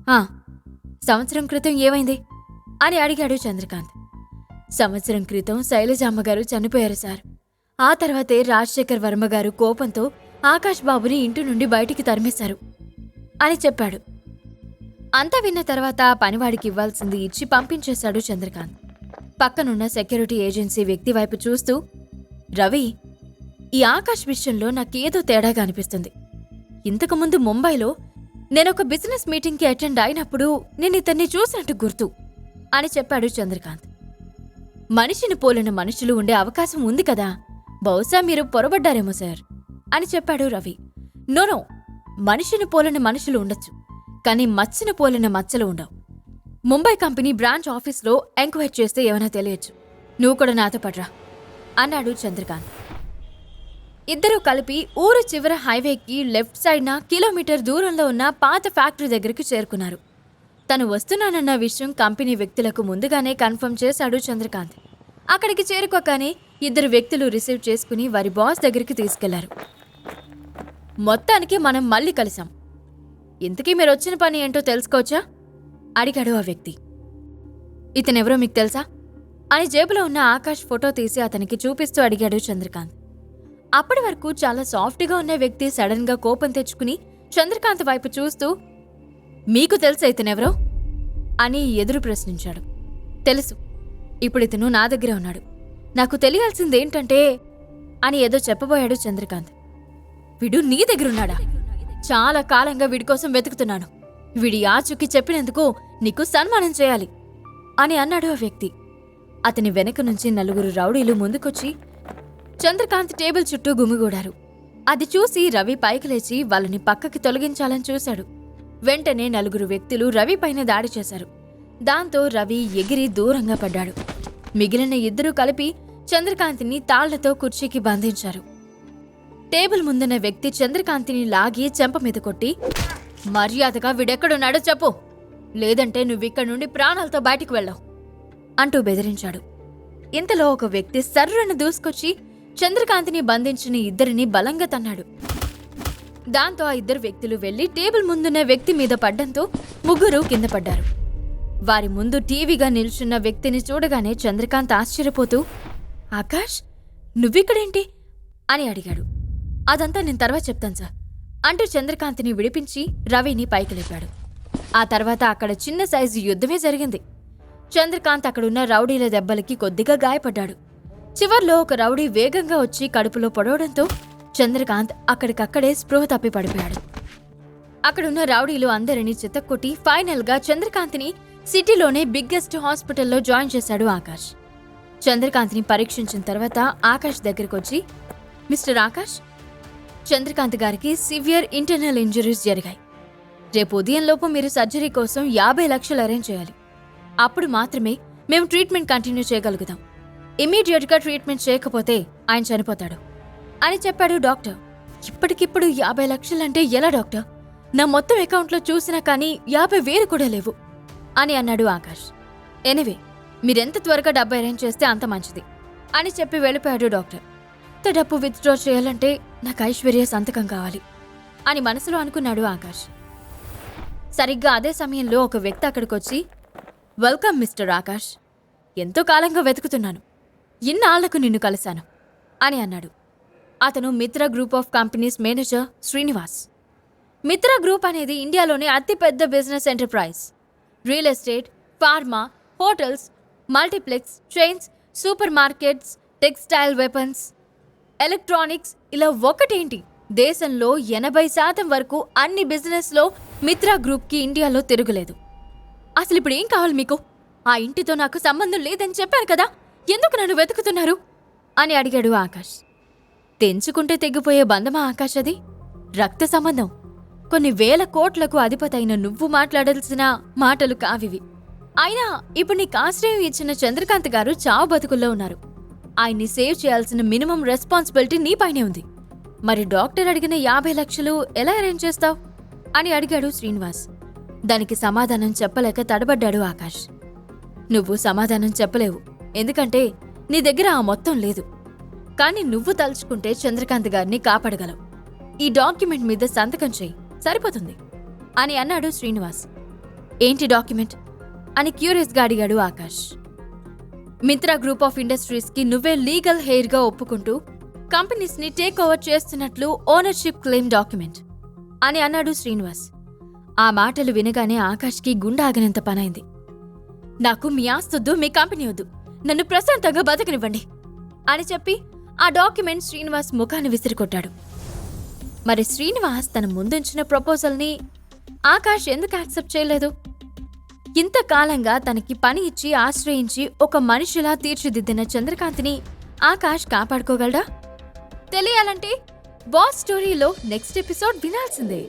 ఆ, సంవత్సరం క్రితం ఏమైంది అని అడిగాడు చంద్రకాంత్. సంవత్సరం క్రితం శైలజామ్మగారు చనిపోయారు సార్. ఆ తర్వాతే రాజశేఖర్ వర్మగారు కోపంతో ఆకాష్ బాబుని ఇంటి నుండి బయటికి తరిమేశారు అని చెప్పాడు. అంతా విన్న తర్వాత ఆ పనివాడికి ఇవ్వాల్సింది ఇచ్చి పంపించేశాడు చంద్రకాంత్. పక్కనున్న సెక్యూరిటీ ఏజెన్సీ వ్యక్తి వైపు చూస్తూ, రవి, ఈ ఆకాష్ విషయంలో నాకేదో తేడాగా అనిపిస్తుంది. ఇంతకుముందు ముంబైలో నేనొక బిజినెస్ మీటింగ్కి అటెండ్ అయినప్పుడు నేను ఇతన్ని చూసినట్టు గుర్తు అని చెప్పాడు చంద్రకాంత్. మనిషిని పోలిన మనుషులు ఉండే అవకాశం ఉంది కదా, బహుశా మీరు పొరబడ్డారేమో సార్ అని చెప్పాడు రవి. నోనో, మనిషిని పోలిన మనుషులు ఉండొచ్చు, కానీ మచ్చను పోలిన మచ్చలు ఉండవు. ముంబై కంపెనీ బ్రాంచ్ ఆఫీస్లో ఎంక్వైరీ చేస్తే ఏమైనా తెలియచ్చు. నువ్వు కూడా నాతో పడ్రా అన్నాడు చంద్రకాంత్. ఇద్దరూ కలిపి ఊరు చివర హైవేకి లెఫ్ట్ సైడ్న కిలోమీటర్ దూరంలో ఉన్న పాత ఫ్యాక్టరీ దగ్గరికి చేరుకున్నారు. తను వస్తున్నానన్న విషయం కంపెనీ వ్యక్తులకు ముందుగానే కన్ఫర్మ్ చేశాడు చంద్రకాంత్. అక్కడికి చేరుకోగానే ఇద్దరు వ్యక్తులు రిసీవ్ చేసుకుని వారి బాస్ దగ్గరికి తీసుకెళ్లారు. మొత్తానికి మనం మళ్ళీ కలిసాం. ఇంతకీ మీరు వచ్చిన పని ఏంటో తెలుసుకోవచ్చా అడిగాడు ఆ వ్యక్తి. ఇతనెవరో మీకు తెలుసా అని జేబులో ఉన్న ఆకాష్ ఫోటో తీసి అతనికి చూపిస్తూ అడిగాడు చంద్రకాంత్. అప్పటి వరకు చాలా సాఫ్ట్గా ఉన్న వ్యక్తి సడన్ గా కోపం తెచ్చుకుని చంద్రకాంత్ వైపు చూస్తూ, మీకు తెలుసా ఇతనెవరో అని ఎదురు ప్రశ్నించాడు. తెలుసు, ఇప్పుడు ఇతను నా దగ్గరే ఉన్నాడు. నాకు తెలియాల్సిందేంటంటే అని ఏదో చెప్పబోయాడు చంద్రకాంత్. వీడు నీ దగ్గరున్నాడా? చాలా కాలంగా వీడి కోసం వెతుకుతున్నాను. వీడి ఆచూకీ చెప్పినందుకు నీకు సన్మానం చేయాలి అని అన్నాడు ఆ వ్యక్తి. అతని వెనక నుంచి నలుగురు రౌడీలు ముందుకొచ్చి చంద్రకాంత్ టేబుల్ చుట్టూ గుమిగూడారు. అది చూసి రవి పైకి లేచి వాళ్ళని పక్కకి తొలగించాలని చూశాడు. వెంటనే నలుగురు వ్యక్తులు రవి పైన దాడి చేశారు. దాంతో రవి ఎగిరి దూరంగా పడ్డాడు. మిగిలిన ఇద్దరూ కలిపి చంద్రకాంత్ని తాళ్లతో కుర్చీకి బంధించారు. టేబుల్ ముందున్న వ్యక్తి చంద్రకాంత్ని లాగి చెంప మీద కొట్టి, మర్యాదగా వీడెక్కడున్నాడో చెప్పు, లేదంటే నువ్విక్కడి నుండి ప్రాణాలతో బయటికి వెళ్ళావు అంటూ బెదిరించాడు. ఇంతలో ఒక వ్యక్తి సర్రున దూసుకొచ్చి చంద్రకాంత్ని బంధించిన ఇద్దరిని బలంగా తన్నాడు. దాంతో ఆ ఇద్దరు వ్యక్తులు వెళ్లి టేబుల్ ముందున్న వ్యక్తి మీద పడ్డంతో ముగ్గురు కింద పడ్డారు. వారి ముందు టీవీగా నిల్చున్న వ్యక్తిని చూడగానే చంద్రకాంత్ ఆశ్చర్యపోతూ, ఆకాష్, నువ్విక్కడేంటి అని అడిగాడు. అదంతా నేను తర్వాత చెప్తాను సార్ అంటూ చంద్రకాంత్ని విడిపించి రవిని పైకి లేపాడు. ఆ తర్వాత అక్కడ చిన్న సైజు యుద్ధమే జరిగింది. చంద్రకాంత్ అక్కడున్న రౌడీల దెబ్బలకి కొద్దిగా గాయపడ్డాడు. చివర్లో ఒక రౌడీ వేగంగా వచ్చి కడుపులో పొడవడంతో చంద్రకాంత్ అక్కడికక్కడే స్పృహ తప్పి పడిపోయాడు. అక్కడున్న రౌడీలు అందరినీ చితక్కొట్టి ఫైనల్గా చంద్రకాంత్ని సిటీలోనే బిగ్గెస్ట్ హాస్పిటల్లో జాయిన్ చేశాడు ఆకాష్. చంద్రకాంత్ని పరీక్షించిన తర్వాత ఆకాష్ దగ్గరకొచ్చి, మిస్టర్ ఆకాష్, చంద్రకాంత్ గారికి సివియర్ ఇంటర్నల్ ఇంజరీస్ జరిగాయి. రేపు ఉదయంలోపు మీరు సర్జరీ కోసం 50 లక్షలు అరేంజ్ చేయాలి. అప్పుడు మాత్రమే మేము ట్రీట్మెంట్ కంటిన్యూ చేయగలుగుతాం. ఇమీడియట్గా ట్రీట్మెంట్ చేయకపోతే ఆయన చనిపోతాడు అని చెప్పాడు డాక్టర్. ఇప్పటికిప్పుడు 50 లక్షలంటే ఎలా డాక్టర్? నా మొత్తం అకౌంట్లో చూసినా కానీ 50,000 కూడా లేవు అని అన్నాడు ఆకాష్. ఎనివే, మీరెంత త్వరగా డబ్బు అరేంజ్ చేస్తే అంత మంచిది అని చెప్పి వెళ్ళిపోయాడు డాక్టర్. ఇంత డబ్బు విత్డ్రా చేయాలంటే నాకు ఐశ్వర్య సంతకం కావాలి అని మనసులో అనుకున్నాడు ఆకాష్. సరిగ్గా అదే సమయంలో ఒక వ్యక్తి అక్కడికొచ్చి, వెల్కమ్ మిస్టర్ ఆకాష్, ఎంతో కాలంగా వెతుకుతున్నాను, ఇన్నాళ్లకు నిన్ను కలిశాను అని అన్నాడు. అతను Mitra group of companies manager Srinivas. Mitra group అనేది ఇండియాలోనే అతిపెద్ద business enterprise. Real estate, pharma, hotels, multiplex, chains, super markets, textile, weapons, electronics, ఇలా ఒకటేంటి, దేశంలో 80% వరకు అన్ని బిజినెస్లో మిత్రా గ్రూప్కి ఇండియాలో తిరుగులేదు. అసలు ఇప్పుడు ఏం కావాలి మీకు? ఆ ఇంటితో నాకు సంబంధం లేదని చెప్పాను కదా, ఎందుకు నన్ను వెతుకుతున్నారు అని అడిగాడు ఆకాష్. తెంచుకుంటే తెగిపోయే బంధమా ఆకాష్ అది? రక్త సంబంధం. కొన్ని వేల కోట్లకు అధిపతైన నువ్వు మాట్లాడాల్సిన మాటలు కావివి. అయినా ఇప్పుడు నీకు ఆశ్రయం ఇచ్చిన చంద్రకాంత్ గారు చావు బతుకుల్లో ఉన్నారు. ఆయన్ని సేవ్ చేయాల్సిన మినిమం రెస్పాన్సిబిలిటీ నీపైనే ఉంది. మరి డాక్టర్ అడిగిన 50 లక్షలు ఎలా అరేంజ్ చేస్తావు అని అడిగాడు శ్రీనివాస్. దానికి సమాధానం చెప్పలేక తడబడ్డాడు ఆకాష్. నువ్వు సమాధానం చెప్పలేవు, ఎందుకంటే నీ దగ్గర ఆ మొత్తం లేదు. కానీ నువ్వు తలుచుకుంటే చంద్రకాంత్ గారిని కాపాడగలవు. ఈ డాక్యుమెంట్ మీద సంతకం చెయ్యి, సరిపోతుంది అని అన్నాడు శ్రీనివాస్. ఏంటి డాక్యుమెంట్ అని క్యూరియస్గా అడిగాడు ఆకాష్. మింత్రా గ్రూప్ ఆఫ్ ఇండస్ట్రీస్కి నువ్వే లీగల్ హెయిర్గా ఒప్పుకుంటూ కంపెనీస్ని టేక్ ఓవర్ చేస్తున్నట్లు ఓనర్షిప్ క్లెయిమ్ డాక్యుమెంట్ అని అన్నాడు శ్రీనివాస్. ఆ మాటలు వినగానే ఆకాష్కి గుండె ఆగనంత పనైంది. నాకు మీ ఆస్తొద్దు, మీ కంపెనీ వద్దు, నన్ను ప్రశాంతంగా బతకనివ్వండి అని చెప్పి ఆ డాక్యుమెంట్ శ్రీనివాస్ ముఖాన్ని విసిరికొట్టాడు. మరి శ్రీనివాస్ తన ముందుంచిన ప్రపోజల్ని ఆకాష్ ఎందుకు యాక్సెప్ట్ చేయలేదు? ఇంతకాలంగా తనకి పని ఇచ్చి ఆశ్రయించి ఒక మనిషిలా తీర్చిదిద్దిన చంద్రకాంత్ని ఆకాష్ కాపాడుకోగలడా? తెలియాలంటే బాస్ స్టోరీలో నెక్స్ట్ ఎపిసోడ్ వినాల్సిందే.